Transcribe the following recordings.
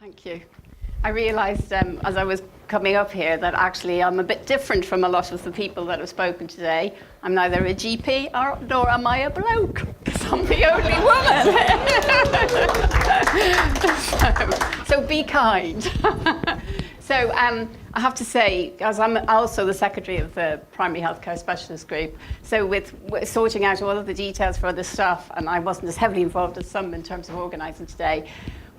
Thank you. I realised as I was coming up here that actually I'm a bit different from a lot of the people that have spoken today. I'm neither a GP nor am I a bloke, because I'm the only woman. so be kind. So I have to say, as I'm also the secretary of the Primary Healthcare Specialist Group, so with sorting out all of the details for other stuff, and I wasn't as heavily involved as some in terms of organising today,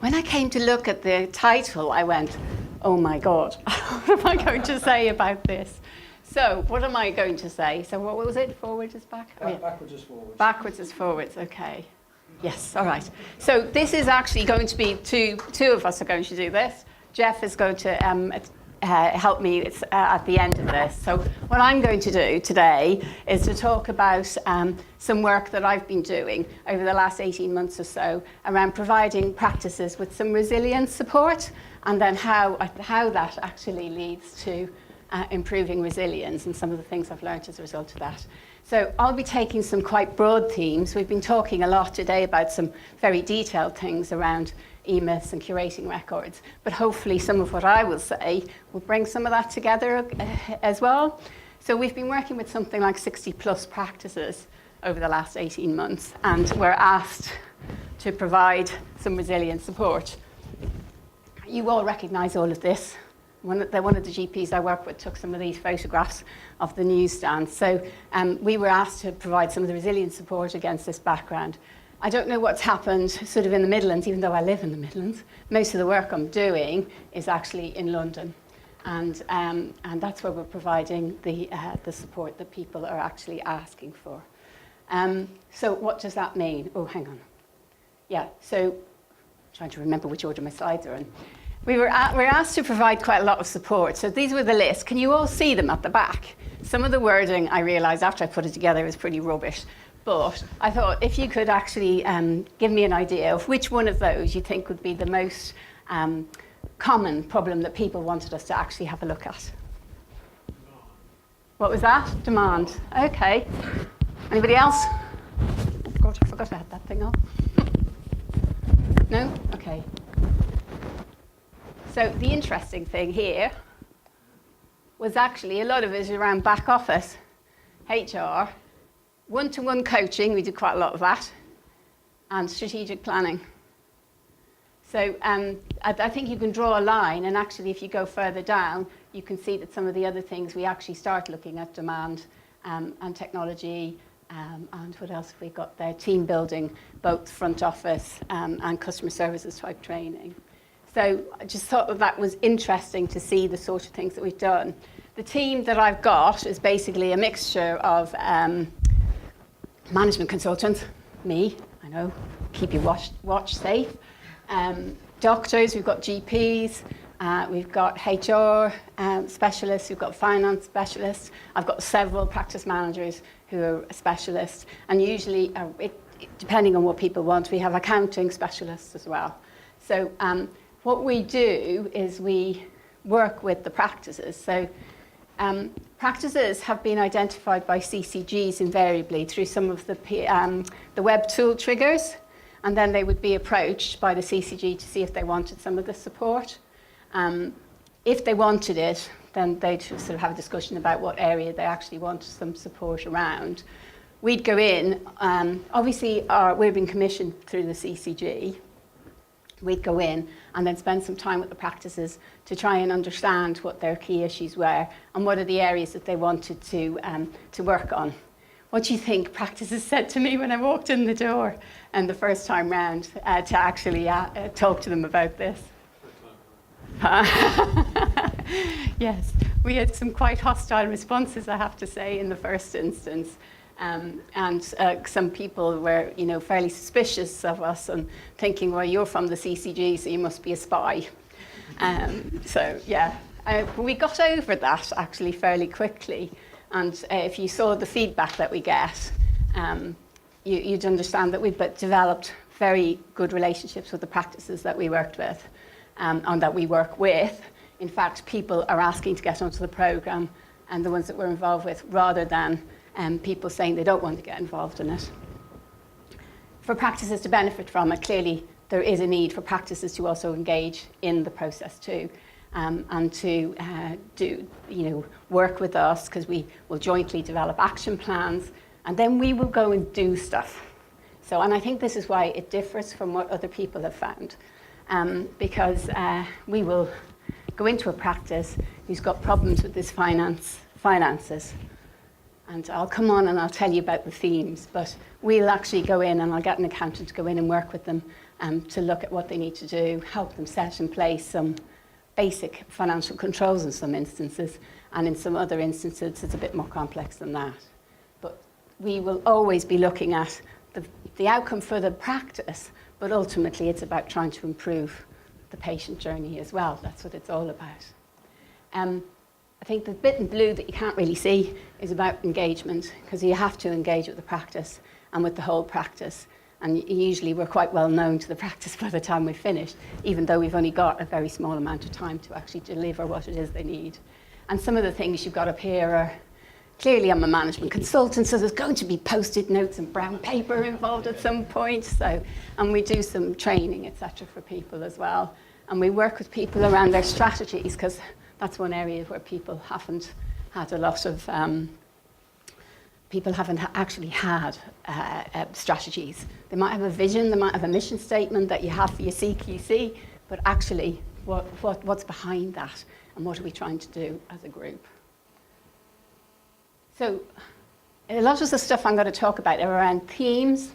when I came to look at the title, I went, oh my God, what am I going to say about this? So what am I going to say? So what was it? Forwards is back? Oh, yeah. Backwards is forwards. Backwards is forwards, okay. Yes, all right. So this is actually going to be two of us are going to do this. Jeff is going to help me at the end of this. So what I'm going to do today is to talk about some work that I've been doing over the last 18 months or so around providing practices with some resilience support, and then how that actually leads to improving resilience and some of the things I've learned as a result of that. So I'll be taking some quite broad themes. We've been talking a lot today about some very detailed things around EMIS and curating records, but hopefully some of what I will say will bring some of that together as well. So we've been working with something like 60 plus practices over the last 18 months, and we're asked to provide some resilience support. You all recognise all of this. One of the GPs I work with took some of these photographs of the newsstand. So we were asked to provide some of the resilience support against this background. I don't know what's happened sort of in the Midlands, even though I live in the Midlands. Most of the work I'm doing is actually in London. And that's where we're providing the support that people are actually asking for. So what does that mean? Oh, hang on. Yeah, so I'm trying to remember which order my slides are in. We're asked to provide quite a lot of support. So these were the lists. Can you all see them at the back? Some of the wording, I realised after I put it together, was pretty rubbish. But I thought if you could actually give me an idea of which one of those you think would be the most common problem that people wanted us to actually have a look at. What was that? Demand. Okay. Anybody else? Oh God, I forgot I had that thing on. No? Okay. So the interesting thing here was actually a lot of it is around back office, HR, one-to-one coaching, we did quite a lot of that, and strategic planning. So I think you can draw a line, and actually if you go further down, you can see that some of the other things we actually start looking at demand and technology, and what else have we got there? Team building, both front office and customer services type training. So I just thought that was interesting to see the sort of things that we've done. The team that I've got is basically a mixture of management consultants, me, I know, keep your watch safe. Doctors, we've got GPs, we've got HR specialists, we've got finance specialists. I've got several practice managers who are specialists, and usually, depending on what people want, we have accounting specialists as well. So what we do is we work with the practices. So practices have been identified by CCGs invariably through some of the web tool triggers, and then they would be approached by the CCG to see if they wanted some of the support. If they wanted it, then they'd sort of have a discussion about what area they actually wanted some support around. We'd go in, obviously we're being commissioned through the CCG. We'd go in and then spend some time with the practices to try and understand what their key issues were and what are the areas that they wanted to work on. What do you think practices said to me when I walked in the door and the first time round to actually talk to them about this? Yes, we had some quite hostile responses, I have to say, in the first instance. And some people were, fairly suspicious of us and thinking, well, you're from the CCG, so you must be a spy. So, yeah, we got over that actually fairly quickly. And if you saw the feedback that we get, you'd understand that we've developed very good relationships with the practices that we worked with and that we work with. In fact, people are asking to get onto the programme, and the ones that we're involved with, rather than people saying they don't want to get involved in it. For practices to benefit from it, clearly there is a need for practices to also engage in the process too, and to work with us, because we will jointly develop action plans, and then we will go and do stuff. So, and I think this is why it differs from what other people have found, because we will go into a practice who's got problems with this finances, and I'll come on and I'll tell you about the themes, but we'll actually go in and I'll get an accountant to go in and work with them to look at what they need to do, help them set in place some basic financial controls in some instances, and in some other instances it's a bit more complex than that. But we will always be looking at the outcome for the practice, but ultimately it's about trying to improve the patient journey as well. That's what it's all about. I think the bit in blue that you can't really see is about engagement, because you have to engage with the practice and with the whole practice. And usually we're quite well known to the practice by the time we've finished, even though we've only got a very small amount of time to actually deliver what it is they need. And some of the things you've got up here are, clearly I'm a management consultant, so there's going to be post-it notes and brown paper involved at some point. So, and we do some training, etc., for people as well. And we work with people around their strategies, because that's one area where people haven't had a lot of, people haven't actually had strategies. They might have a vision, they might have a mission statement that you have for your CQC, but actually what's behind that, and what are we trying to do as a group? So a lot of the stuff I'm going to talk about are around themes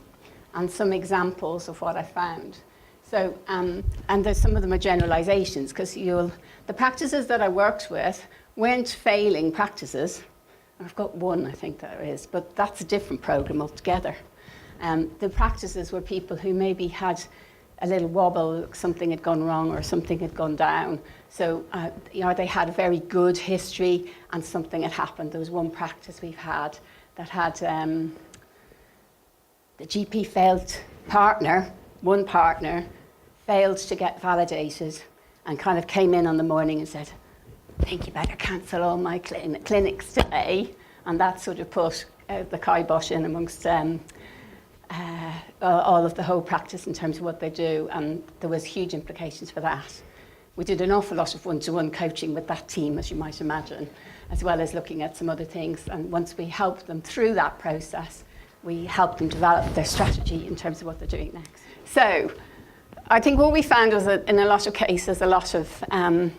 and some examples of what I found. So, and there's some of them are generalizations, because the practices that I worked with weren't failing practices. I've got one, I think there is, but that's a different program altogether. The practices were people who maybe had a little wobble, something had gone wrong or something had gone down. So, they had a very good history and something had happened. There was one practice we've had that had the GP failed one partner failed to get validated and kind of came in on the morning and said, I think you better cancel all my clinics today. And that sort of put the kibosh in amongst all of the whole practice in terms of what they do, and there was huge implications for that. We did an awful lot of one-to-one coaching with that team, as you might imagine, as well as looking at some other things. And once we helped them through that process, we helped them develop their strategy in terms of what they're doing next. So I think what we found was that in a lot of cases, a lot of some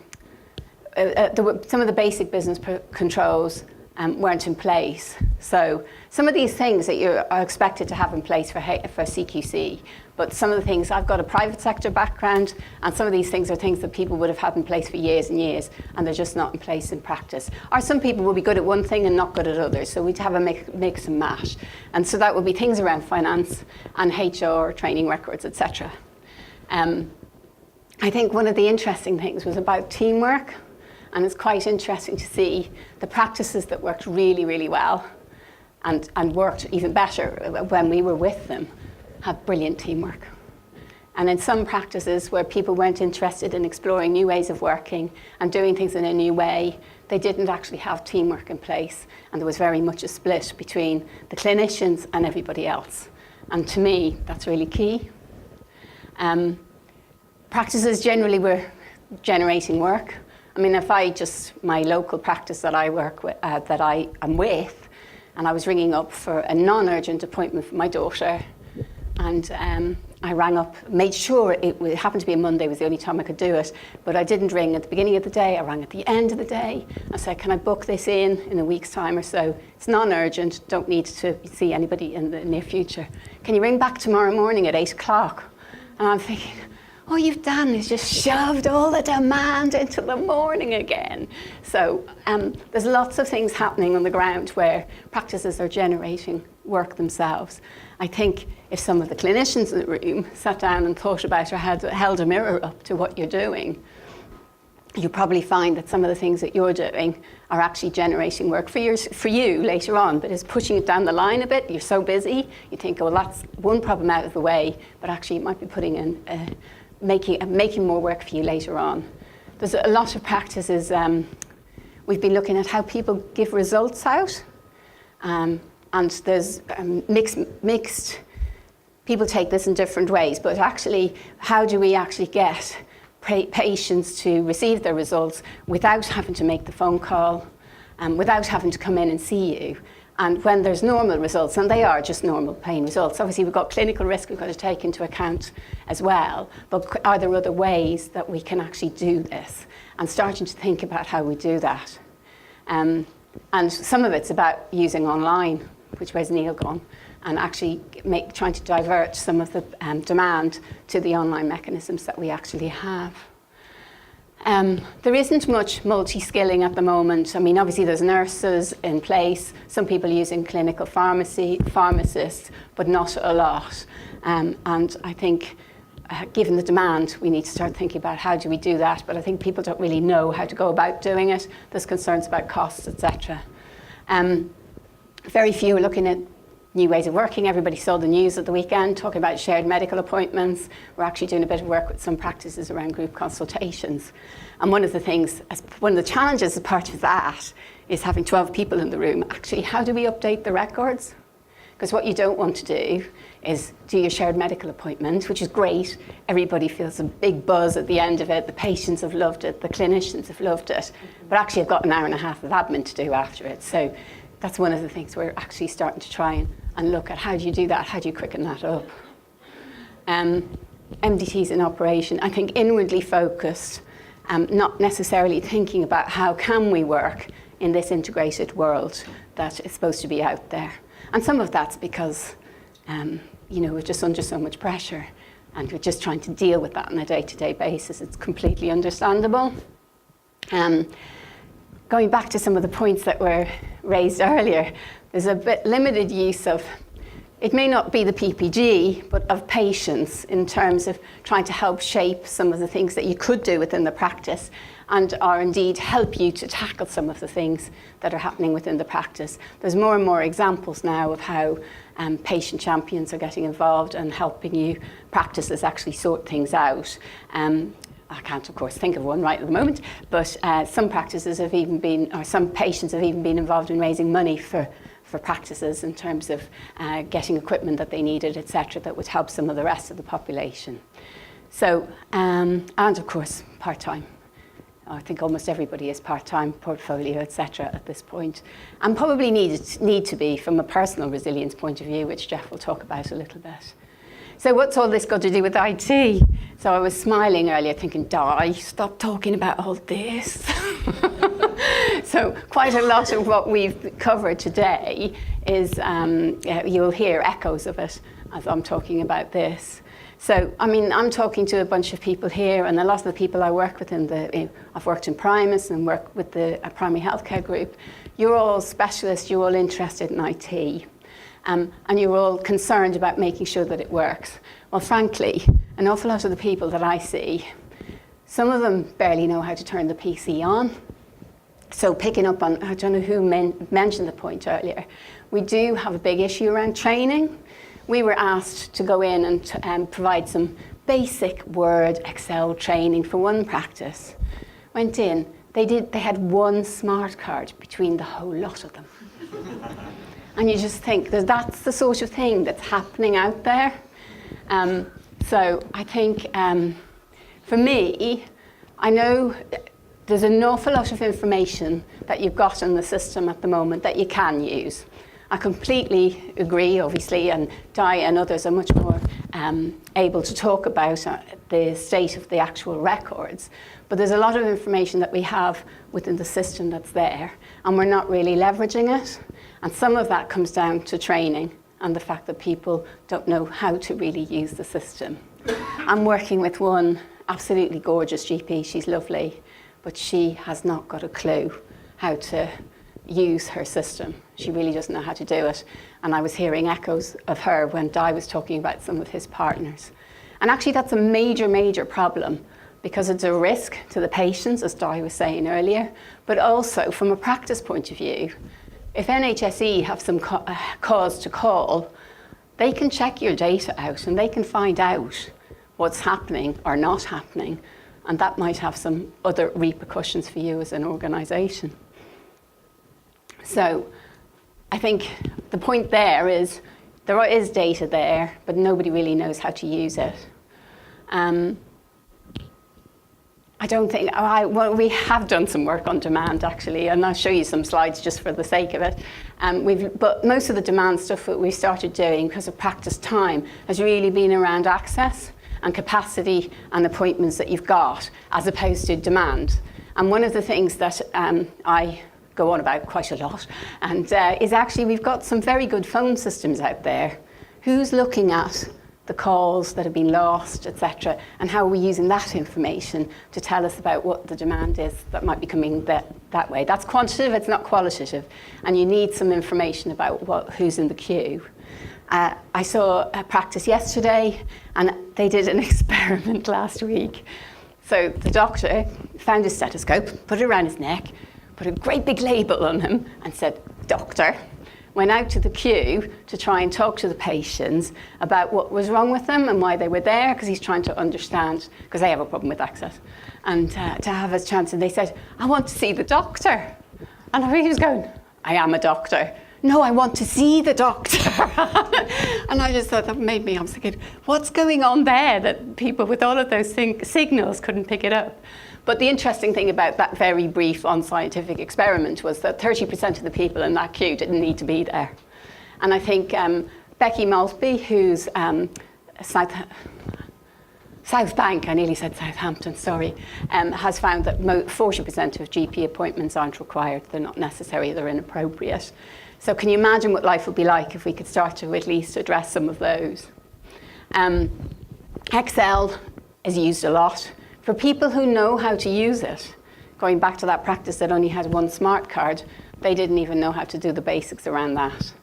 of the basic business controls weren't in place. So some of these things that you are expected to have in place for CQC, but some of the things, I've got a private sector background, and some of these things are things that people would have had in place for years and years, and they're just not in place in practice. Or some people will be good at one thing and not good at others, so we'd have a mix and match. And so that would be things around finance and HR, training records, etc. I think one of the interesting things was about teamwork, and it's quite interesting to see the practices that worked really, really well and worked even better when we were with them have brilliant teamwork. And in some practices where people weren't interested in exploring new ways of working and doing things in a new way, they didn't actually have teamwork in place, and there was very much a split between the clinicians and everybody else. And to me, that's really key. Practices generally were generating work. I mean, my local practice that I work with, that I am with, and I was ringing up for a non-urgent appointment for my daughter, and I rang up, made sure it happened to be a Monday, was the only time I could do it, but I didn't ring at the beginning of the day, I rang at the end of the day. I said, can I book this in a week's time or so? It's non-urgent, don't need to see anybody in the near future. Can you ring back tomorrow morning at 8 o'clock? And I'm thinking, all you've done is just shoved all the demand into the morning again. So there's lots of things happening on the ground where practices are generating work themselves. I think if some of the clinicians in the room sat down and thought about or held a mirror up to what you're doing, you probably find that some of the things that you're doing are actually generating work for you later on, but it's pushing it down the line a bit. You're so busy, you think, oh, well, that's one problem out of the way, but actually it might be putting in making more work for you later on. There's a lot of practices. We've been looking at how people give results out, and there's mixed. people take this in different ways, but actually, how do we actually get patients to receive their results without having to make the phone call, without having to come in and see you? And when there's normal results, and they are just normal pain results, obviously we've got clinical risk we've got to take into account as well, but are there other ways that we can actually do this? And starting to think about how we do that. And some of it's about using online, which way's Neil gone, and actually trying to divert some of the demand to the online mechanisms that we actually have. There isn't much multi-skilling at the moment. I mean, obviously there's nurses in place, some people using clinical pharmacists, but not a lot. And I think given the demand, we need to start thinking about how do we do that, but I think people don't really know how to go about doing it. There's concerns about costs, etc. Very few are looking at new ways of working. Everybody saw the news at the weekend talking about shared medical appointments. We're actually doing a bit of work with some practices around group consultations. And one of the challenges as part of that is having 12 people in the room. Actually, how do we update the records? Because what you don't want to do is do your shared medical appointment, which is great. Everybody feels a big buzz at the end of it. The patients have loved it. The clinicians have loved it. But actually, I've got an hour and a half of admin to do after it. So that's one of the things we're actually starting to try and look at. How do you do that? How do you quicken that up? MDTs in operation, I think inwardly focused, not necessarily thinking about how can we work in this integrated world that is supposed to be out there. And some of that's because we're just under so much pressure and we're just trying to deal with that on a day-to-day basis. It's completely understandable. Going back to some of the points that were raised earlier, there's a bit limited use of, it may not be the PPG, but of patients in terms of trying to help shape some of the things that you could do within the practice or indeed help you to tackle some of the things that are happening within the practice. There's more and more examples now of how patient champions are getting involved and helping you practices actually sort things out. I can't, of course, think of one right at the moment, but some practices have even been, or some patients have even been involved in raising money for practices in terms of getting equipment that they needed, etc., that would help some of the rest of the population. So, and of course, part-time. I think almost everybody is part-time, portfolio, etc. at this point, and probably need to be from a personal resilience point of view, which Jeff will talk about a little bit. So what's all this got to do with IT? So I was smiling earlier thinking, Di, stop talking about all this. So quite a lot of what we've covered today is, you'll hear echoes of it as I'm talking about this. So, I mean, I'm talking to a bunch of people here, and a lot of the people I work with I've worked in Primus and work with the primary healthcare group. You're all specialists, you're all interested in IT. And you're all concerned about making sure that it works. Well, frankly, an awful lot of the people that I see, some of them barely know how to turn the PC on. So picking up on, I don't know who mentioned the point earlier, we do have a big issue around training. We were asked to go in and provide some basic Word, Excel training for one practice. Went in, they had one smart card between the whole lot of them. And you just think that's the sort of thing that's happening out there. So I think for me, I know there's an awful lot of information that you've got in the system at the moment that you can use. I completely agree, obviously, and Di and others are much more able to talk about the state of the actual records. But there's a lot of information that we have within the system that's there, and we're not really leveraging it. And some of that comes down to training and the fact that people don't know how to really use the system. I'm working with one absolutely gorgeous GP, she's lovely, but she has not got a clue how to use her system. She really doesn't know how to do it. And I was hearing echoes of her when Di was talking about some of his partners. And actually that's a major, major problem because it's a risk to the patients, as Di was saying earlier, but also from a practice point of view, if NHSE have some cause to call, they can check your data out and they can find out what's happening or not happening, and that might have some other repercussions for you as an organisation. So I think the point there is there is data there, but nobody really knows how to use it. I don't think, well, we have done some work on demand actually, and I'll show you some slides just for the sake of it. But most of the demand stuff that we started doing because of practice time has really been around access and capacity and appointments that you've got, as opposed to demand. And one of the things that I go on about quite a lot and is actually we've got some very good phone systems out there. Who's looking at the calls that have been lost, etc., and how are we using that information to tell us about what the demand is that might be coming that way. That's quantitative, it's not qualitative, and you need some information about who's in the queue. I saw a practice yesterday, and they did an experiment last week. So the doctor found his stethoscope, put it around his neck, put a great big label on him, and said, "Doctor," went out to the queue to try and talk to the patients about what was wrong with them and why they were there, because he's trying to understand, because they have a problem with access, and to have a chance. And they said, "I want to see the doctor." And he was going, "I am a doctor." "No, I want to see the doctor." And I just thought that made me, I was thinking, what's going on there that people with all of those signals couldn't pick it up? But the interesting thing about that very brief unscientific experiment was that 30% of the people in that queue didn't need to be there. And I think Becky Maltby, who's South Bank, I nearly said Southampton, sorry, has found that 40% of GP appointments aren't required. They're not necessary, they're inappropriate. So can you imagine what life would be like if we could start to at least address some of those? Excel is used a lot. For people who know how to use it, going back to that practice that only had one smart card, they didn't even know how to do the basics around that.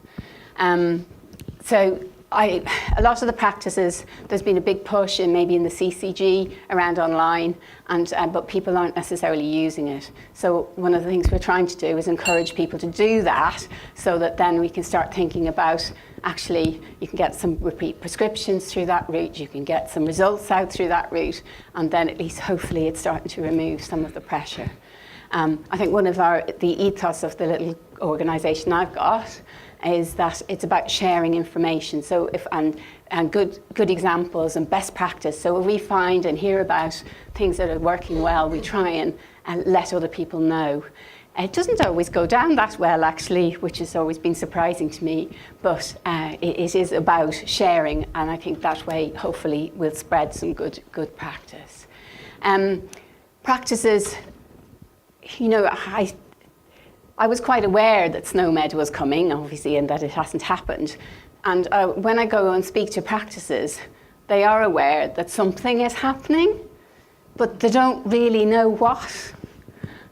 So a lot of the practices, there's been a big push in maybe in the CCG around online, but people aren't necessarily using it. So one of the things we're trying to do is encourage people to do that, so that then we can start thinking about, actually, you can get some repeat prescriptions through that route, you can get some results out through that route, and then at least hopefully it's starting to remove some of the pressure. I think one of the ethos of the little organisation I've got is that it's about sharing information. So and good examples and best practice. So if we find and hear about things that are working well, we try and let other people know. It doesn't always go down that well, actually, which has always been surprising to me, but it is about sharing, and I think that way, hopefully, we'll spread some good practice. Practices, you know, I was quite aware that SNOMED was coming, obviously, and that it hasn't happened. And when I go and speak to practices, they are aware that something is happening, but they don't really know what.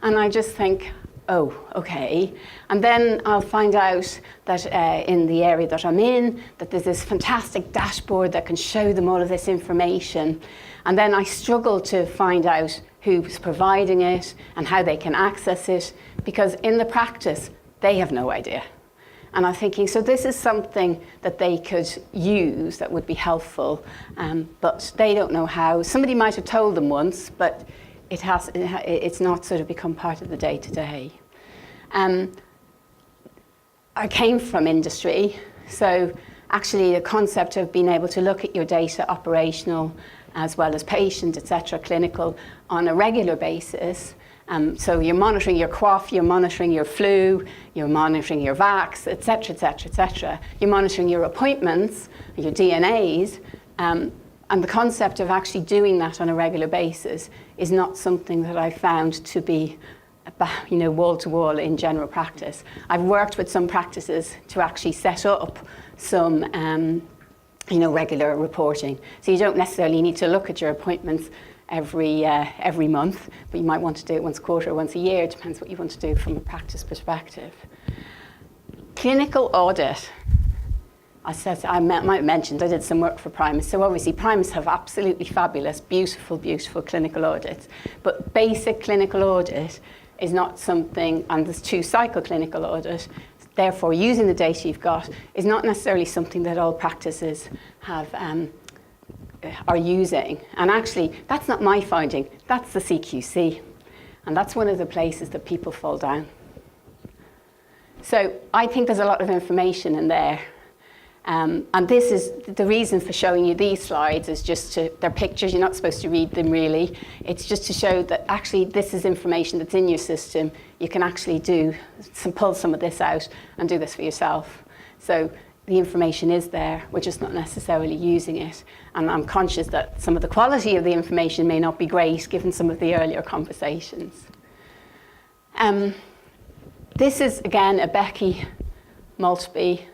And I just think, oh, okay. And then I'll find out that in the area that I'm in, that there's this fantastic dashboard that can show them all of this information. And then I struggle to find out who's providing it and how they can access it, because in the practice, they have no idea. And I'm thinking, so this is something that they could use that would be helpful, but they don't know how. Somebody might have told them once, but it's not sort of become part of the day-to-day. I came from industry, so actually the concept of being able to look at your data, operational as well as patient, etc., clinical, on a regular basis. So you're monitoring your cough, you're monitoring your flu, you're monitoring your vax, etc., etc., etc. You're monitoring your appointments, your DNAs, and the concept of actually doing that on a regular basis is not something that I found to be, you know, wall to wall in general practice. I've worked with some practices to actually set up some, you know, regular reporting. So you don't necessarily need to look at your appointments every month, but you might want to do it once a quarter or once a year. It depends what you want to do from a practice perspective. Clinical audit. I might have mentioned I did some work for Primus. So obviously Primus have absolutely fabulous, beautiful, beautiful clinical audits. But basic clinical audit is not something, and there's 2-cycle clinical audit, therefore using the data you've got is not necessarily something that all practices have are using. And actually, that's not my finding, that's the CQC. And that's one of the places that people fall down. So I think there's a lot of information in there. And this is the reason for showing you these slides is just to, they're pictures, you're not supposed to read them really. It's just to show that actually this is information that's in your system. You can actually pull some of this out and do this for yourself. So the information is there, we're just not necessarily using it. And I'm conscious that some of the quality of the information may not be great given some of the earlier conversations. This is again a Becky Maltby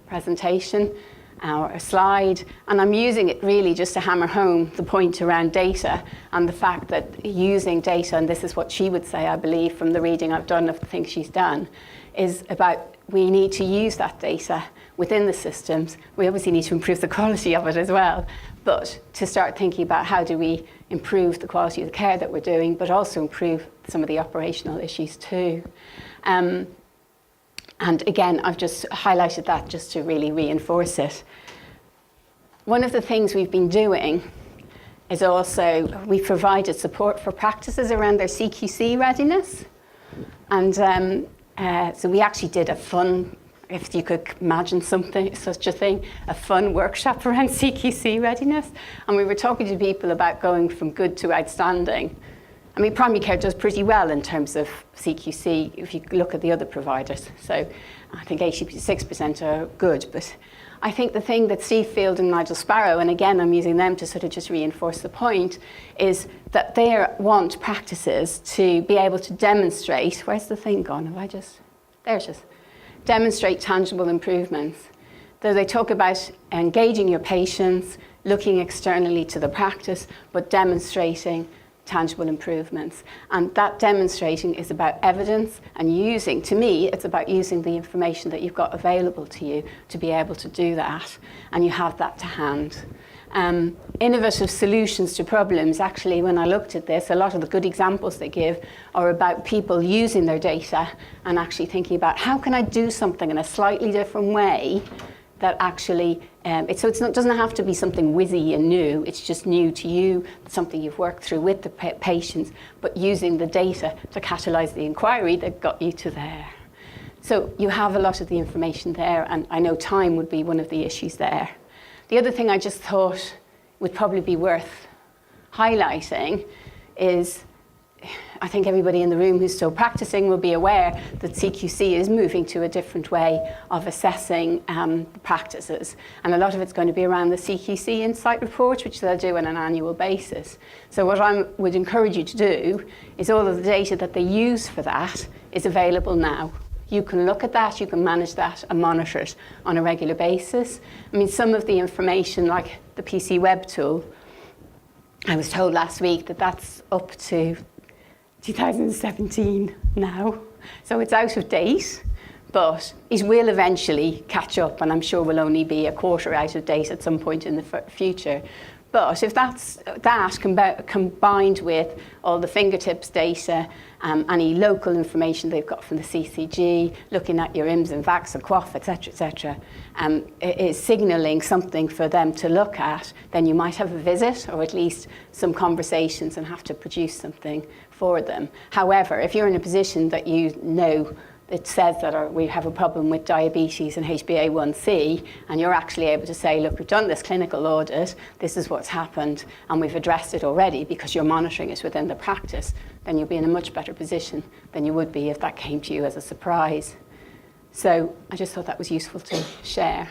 presentation or a slide, and I'm using it really just to hammer home the point around data and the fact that using data, and this is what she would say, I believe, from the reading I've done of the things she's done, is about we need to use that data within the systems. We obviously need to improve the quality of it as well, but to start thinking about how do we improve the quality of the care that we're doing, but also improve some of the operational issues too. And again, I've just highlighted that just to really reinforce it. One of the things we've been doing is also we provided support for practices around their CQC readiness. And so we actually did a fun, if you could imagine such a thing, a fun workshop around CQC readiness. And we were talking to people about going from good to outstanding. I mean, primary care does pretty well in terms of CQC if you look at the other providers. So I think 86% are good. But I think the thing that Steve Field and Nigel Sparrow, and again, I'm using them to sort of just reinforce the point, is that they want practices to be able to demonstrate, where's the thing gone? Have I just, there it is. Demonstrate tangible improvements. So they talk about engaging your patients, looking externally to the practice, but demonstrating tangible improvements. And that demonstrating is about evidence and using, to me, it's about using the information that you've got available to you to be able to do that. And you have that to hand. Innovative solutions to problems, actually, when I looked at this, a lot of the good examples they give are about people using their data and actually thinking about how can I do something in a slightly different way that actually, doesn't have to be something whizzy and new, it's just new to you, something you've worked through with the patients, but using the data to catalyse the inquiry that got you to there. So you have a lot of the information there, and I know time would be one of the issues there. The other thing I just thought would probably be worth highlighting is, I think everybody in the room who's still practicing will be aware that CQC is moving to a different way of assessing practices. And a lot of it's going to be around the CQC Insight report, which they'll do on an annual basis. So what I would encourage you to do is all of the data that they use for that is available now. You can look at that, you can manage that and monitor it on a regular basis. I mean, some of the information, like the PC Web tool, I was told last week that that's up to 2017 now, so it's out of date, but it will eventually catch up, and I'm sure will only be a quarter out of date at some point in the future. But if that's combined with all the fingertips data, any local information they've got from the CCG, looking at your IMS and VACs and QOF, etc., is signalling something for them to look at, then you might have a visit or at least some conversations and have to produce something for them. However, if you're in a position that you know it says that we have a problem with diabetes and HbA1c, and you're actually able to say, look, we've done this clinical audit, this is what's happened, and we've addressed it already because you're monitoring it within the practice, then you'll be in a much better position than you would be if that came to you as a surprise. So I just thought that was useful to share.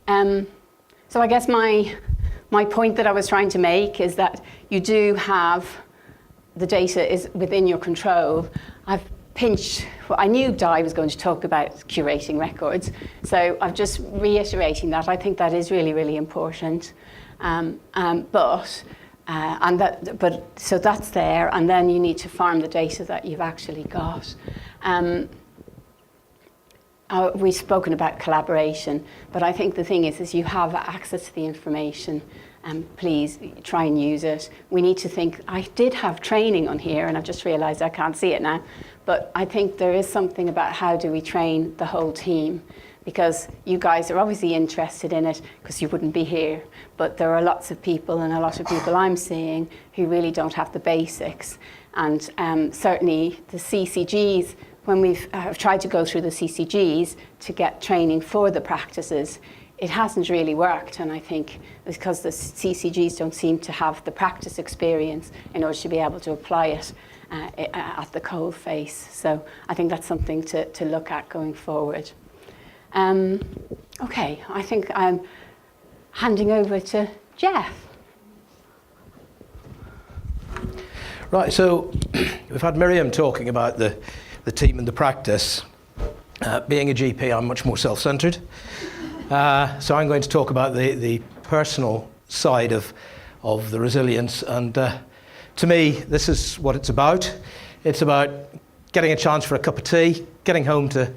So I guess my point that I was trying to make is that you do have, the data is within your control. I've pinched, well, I knew Di was going to talk about curating records, so I'm just reiterating that. I think that is really, really important. So that's there, and then you need to farm the data that you've actually got. We've spoken about collaboration, but I think the thing is you have access to the information, please try and use it. We need to think, I did have training on here, and I've just realised I can't see it now, but I think there is something about how do we train the whole team, because you guys are obviously interested in it because you wouldn't be here, but there are lots of people, and a lot of people I'm seeing, who really don't have the basics. And certainly the CCGs when we've tried to go through the CCGs to get training for the practices, it hasn't really worked. And I think it's because the CCGs don't seem to have the practice experience in order to be able to apply it at the cold face. So I think that's something to look at going forward. Okay, I think I'm handing over to Jeff. Right, so we've had Miriam talking about the team and the practice. Being a GP, I'm much more self-centred. So I'm going to talk about the personal side of the resilience. And to me, this is what it's about. It's about getting a chance for a cup of tea, getting home to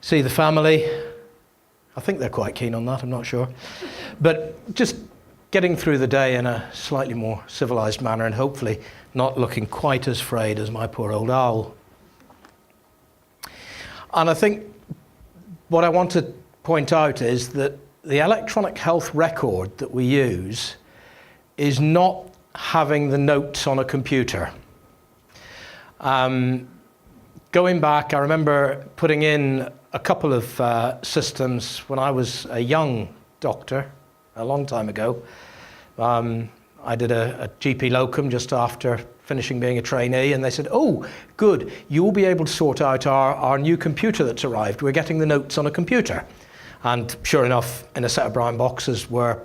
see the family. I think they're quite keen on that, I'm not sure. But just getting through the day in a slightly more civilised manner and hopefully not looking quite as frayed as my poor old owl. And I think what I want to point out is that the electronic health record that we use is not having the notes on a computer. Going back, I remember putting in a couple of systems when I was a young doctor, a long time ago. I did a GP locum just after finishing being a trainee, and they said, oh, good, you will be able to sort out our new computer that's arrived. We're getting the notes on a computer. And sure enough, in a set of brown boxes were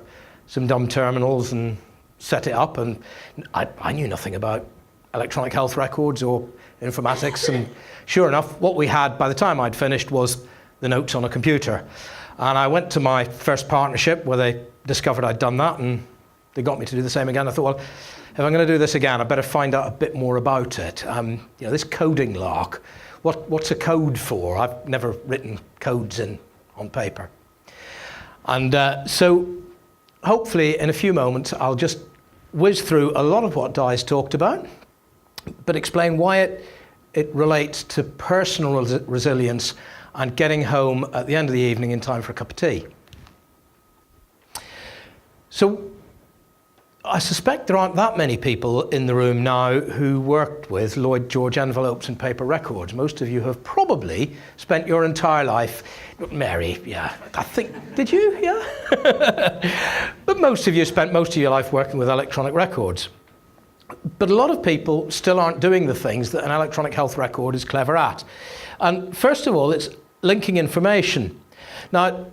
some dumb terminals and set it up, and I knew nothing about electronic health records or informatics, and sure enough, what we had by the time I'd finished was the notes on a computer. And I went to my first partnership where they discovered I'd done that, and they got me to do the same again. I thought, well, if I'm going to do this again, I better find out a bit more about it. This coding lark, what's a code for? I've never written codes on paper. And so hopefully in a few moments, I'll just whiz through a lot of what Di's talked about, but explain why it relates to personal resilience and getting home at the end of the evening in time for a cup of tea. So I suspect there aren't that many people in the room now who worked with Lloyd George envelopes and paper records. Most of you have probably spent your entire life, Mary, yeah, I think, did you? Yeah? But most of you spent most of your life working with electronic records. But a lot of people still aren't doing the things that an electronic health record is clever at. And first of all, it's linking information. Now,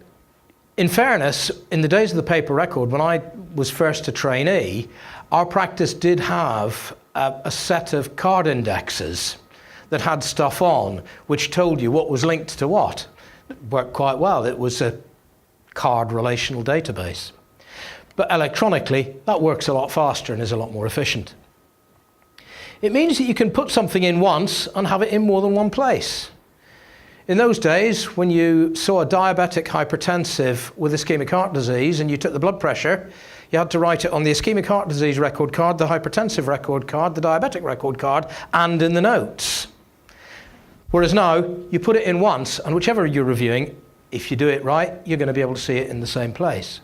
in fairness, in the days of the paper record, when I was first a trainee, our practice did have a set of card indexes that had stuff on, which told you what was linked to what. It worked quite well. It was a card relational database. But electronically, that works a lot faster and is a lot more efficient. It means that you can put something in once and have it in more than one place. In those days, when you saw a diabetic hypertensive with ischemic heart disease and you took the blood pressure, you had to write it on the ischemic heart disease record card, the hypertensive record card, the diabetic record card, and in the notes. Whereas now, you put it in once, and whichever you're reviewing, if you do it right, you're going to be able to see it in the same place.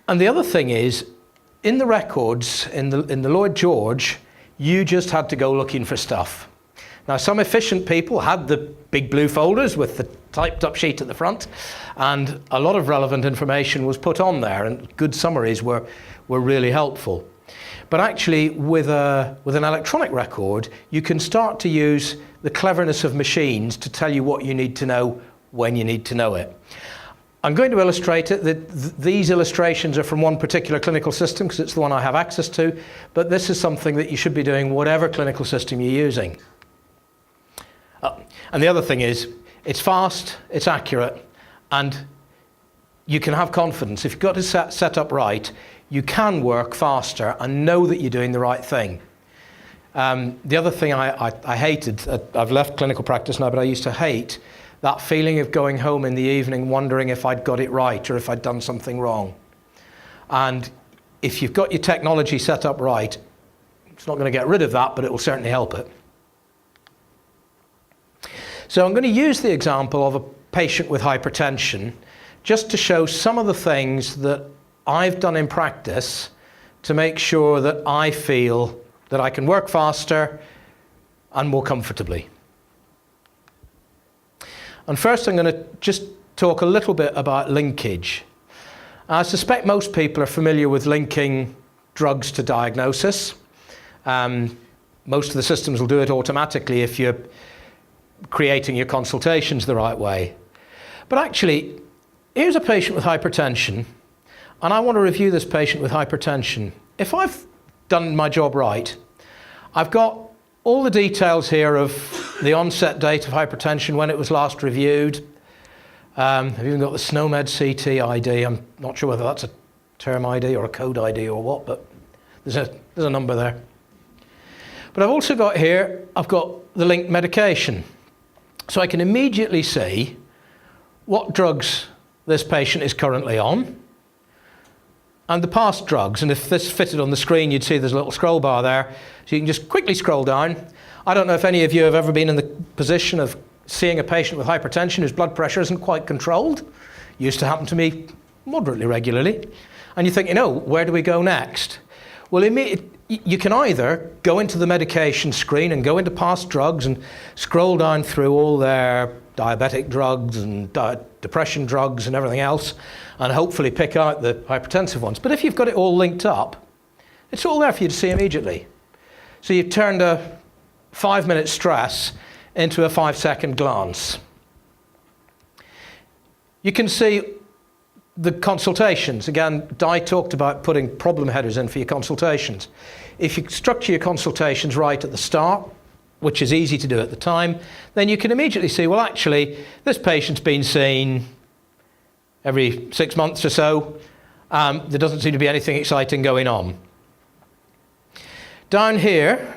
And the other thing is, in the records, in the Lloyd George, you just had to go looking for stuff. Now, some efficient people had the big blue folders with the typed up sheet at the front, and a lot of relevant information was put on there, and good summaries were really helpful. But actually, with an electronic record, you can start to use the cleverness of machines to tell you what you need to know when you need to know it. I'm going to illustrate it. These illustrations are from one particular clinical system because it's the one I have access to, but this is something that you should be doing whatever clinical system you're using. And the other thing is, it's fast, it's accurate, and you can have confidence. If you've got it set up right, you can work faster and know that you're doing the right thing. The other thing I hated, I've left clinical practice now, but I used to hate that feeling of going home in the evening wondering if I'd got it right or if I'd done something wrong. And if you've got your technology set up right, it's not going to get rid of that, but it will certainly help it. So I'm going to use the example of a patient with hypertension just to show some of the things that I've done in practice to make sure that I feel that I can work faster, and more comfortably. And first I'm going to just talk a little bit about linkage. I suspect most people are familiar with linking drugs to diagnosis. Most of the systems will do it automatically if you're creating your consultations the right way. But actually, here's a patient with hypertension, and I want to review this patient with hypertension. If I've done my job right, I've got all the details here of the onset date of hypertension, when it was last reviewed. I've even got the SNOMED CT ID. I'm not sure whether that's a term ID or a code ID or what, but there's a number there. But I've also got here, I've got the linked medication. So I can immediately see what drugs this patient is currently on and the past drugs. And if this fitted on the screen, you'd see there's a little scroll bar there. So you can just quickly scroll down. I don't know if any of you have ever been in the position of seeing a patient with hypertension whose blood pressure isn't quite controlled. Used to happen to me moderately regularly. And you think, where do we go next? Well, you can either go into the medication screen and go into past drugs and scroll down through all their diabetic drugs and depression drugs and everything else, and hopefully pick out the hypertensive ones. But if you've got it all linked up, it's all there for you to see immediately. So you've turned a 5-minute stress into a 5-second glance. You can see the consultations. Again, Di talked about putting problem headers in for your consultations. If you structure your consultations right at the start, which is easy to do at the time, then you can immediately see, well, actually, this patient's been seen every 6 months or so. There doesn't seem to be anything exciting going on. Down here,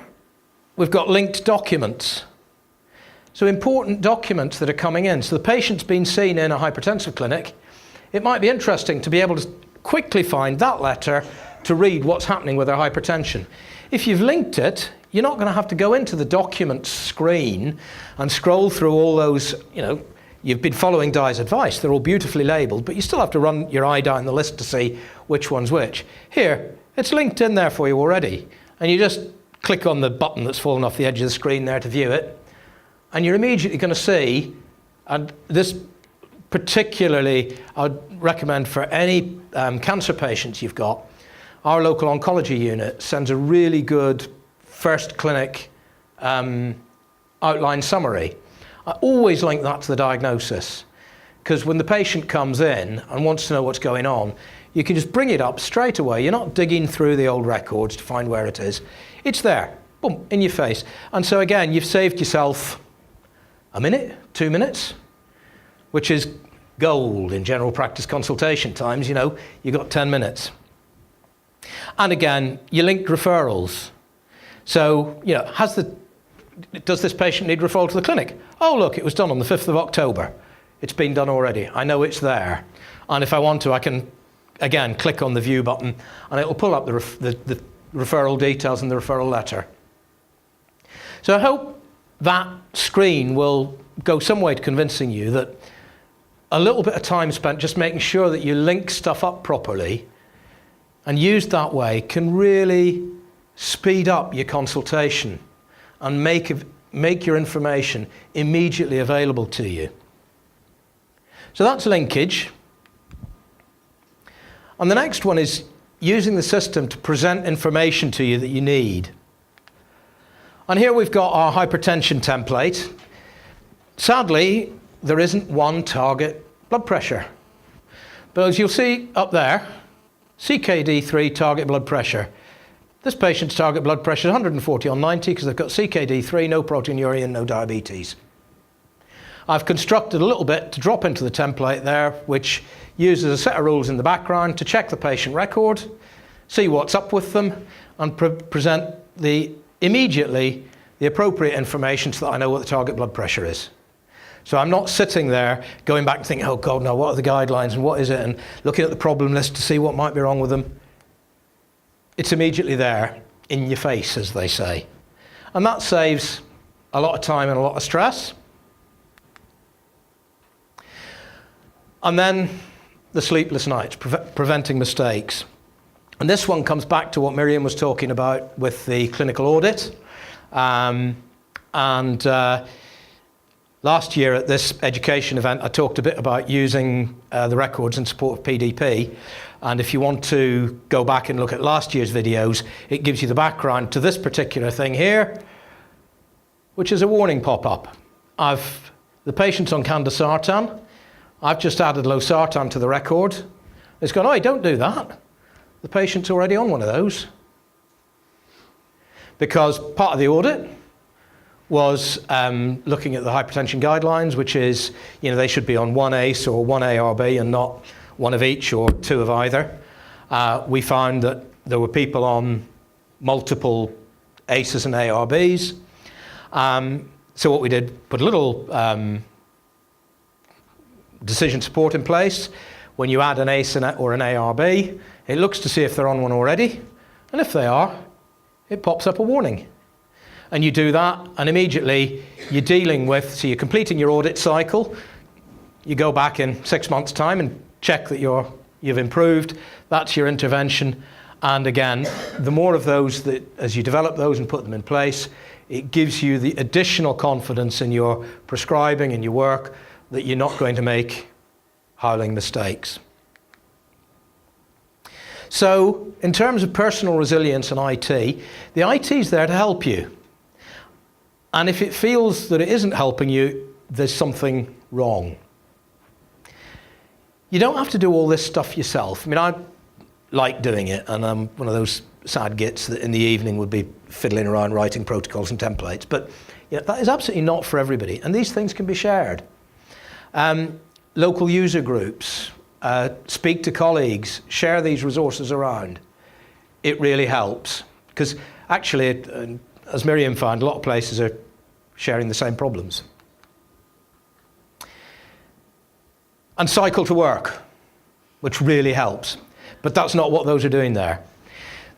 we've got linked documents. So important documents that are coming in. So the patient's been seen in a hypertensive clinic. It might be interesting to be able to quickly find that letter to read what's happening with their hypertension. If you've linked it, you're not going to have to go into the documents screen and scroll through all those, you've been following Di's advice. They're all beautifully labelled, but you still have to run your eye down the list to see which one's which. Here, it's linked in there for you already. And you just click on the button that's fallen off the edge of the screen there to view it. And you're immediately going to see, and this particularly I'd recommend for any cancer patients you've got, our local oncology unit sends a really good first clinic outline summary. I always link that to the diagnosis, because when the patient comes in and wants to know what's going on, you can just bring it up straight away. You're not digging through the old records to find where it is. It's there, boom, in your face. And so again, you've saved yourself a minute, 2 minutes, which is gold in general practice consultation times. You've got 10 minutes. And again, you link referrals. So, does this patient need referral to the clinic? Oh, look, it was done on the 5th of October. It's been done already. I know it's there. And if I want to, I can, again, click on the view button, and it will pull up the referral details and the referral letter. So I hope that screen will go some way to convincing you that a little bit of time spent just making sure that you link stuff up properly and used that way can really speed up your consultation and make your information immediately available to you. So that's linkage. And the next one is using the system to present information to you that you need. And here we've got our hypertension template. Sadly, there isn't one target blood pressure. But as you'll see up there, CKD3 target blood pressure. This patient's target blood pressure is 140 on 90 because they've got CKD3, no proteinuria, and no diabetes. I've constructed a little bit to drop into the template there, which uses a set of rules in the background to check the patient record, see what's up with them, and present immediately the appropriate information so that I know what the target blood pressure is. So I'm not sitting there going back and thinking, oh God, no, what are the guidelines and what is it? And looking at the problem list to see what might be wrong with them. It's immediately there in your face, as they say. And that saves a lot of time and a lot of stress. And then the sleepless nights, preventing mistakes. And this one comes back to what Miriam was talking about with the clinical audit. And last year at this education event, I talked a bit about using the records in support of PDP. And if you want to go back and look at last year's videos, it gives you the background to this particular thing here, which is a warning pop-up. The patient's on candesartan. I've just added losartan to the record. It's gone, oh, don't do that. The patient's already on one of those. Because part of the audit was looking at the hypertension guidelines, which is, they should be on one ACE or one ARB and not one of each or two of either. We found that there were people on multiple ACEs and ARBs. So what we did, put a little decision support in place. When you add an ACE or an ARB, it looks to see if they're on one already. And if they are, it pops up a warning. And you do that, and immediately you're dealing with, so you're completing your audit cycle. You go back in 6 months' time and check that you've improved. That's your intervention. And again, the more of those that, as you develop those and put them in place, it gives you the additional confidence in your prescribing and your work that you're not going to make howling mistakes. So, in terms of personal resilience and IT, the IT is there to help you. And if it feels that it isn't helping you, there's something wrong. You don't have to do all this stuff yourself. I mean, I like doing it, and I'm one of those sad gits that in the evening would be fiddling around writing protocols and templates. But that is absolutely not for everybody, and these things can be shared. Local user groups, speak to colleagues, share these resources around. It really helps, because actually, as Miriam found, a lot of places are sharing the same problems. And cycle to work, which really helps. But that's not what those are doing there.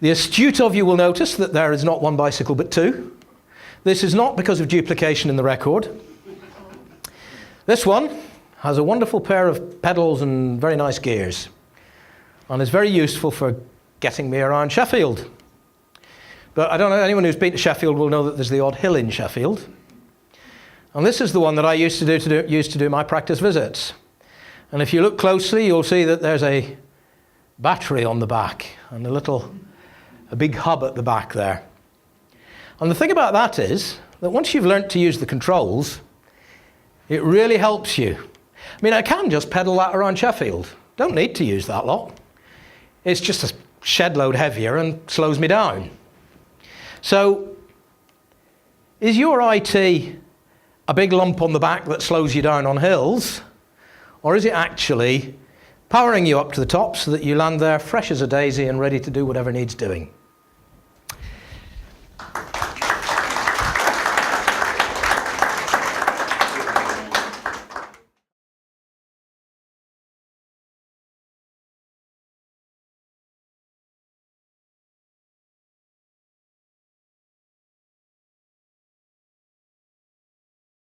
The astute of you will notice that there is not one bicycle but two. This is not because of duplication in the record. This one has a wonderful pair of pedals and very nice gears, and is very useful for getting me around Sheffield. But I don't know, anyone who's been to Sheffield will know that there's the odd hill in Sheffield. And this is the one that I used to do my practice visits. And if you look closely, you'll see that there's a battery on the back and a big hub at the back there. And the thing about that is that once you've learnt to use the controls, it really helps you. I mean, I can just pedal that around Sheffield. Don't need to use that lot. It's just a shed load heavier and slows me down. So, is your IT a big lump on the back that slows you down on hills? Or is it actually powering you up to the top so that you land there fresh as a daisy and ready to do whatever needs doing?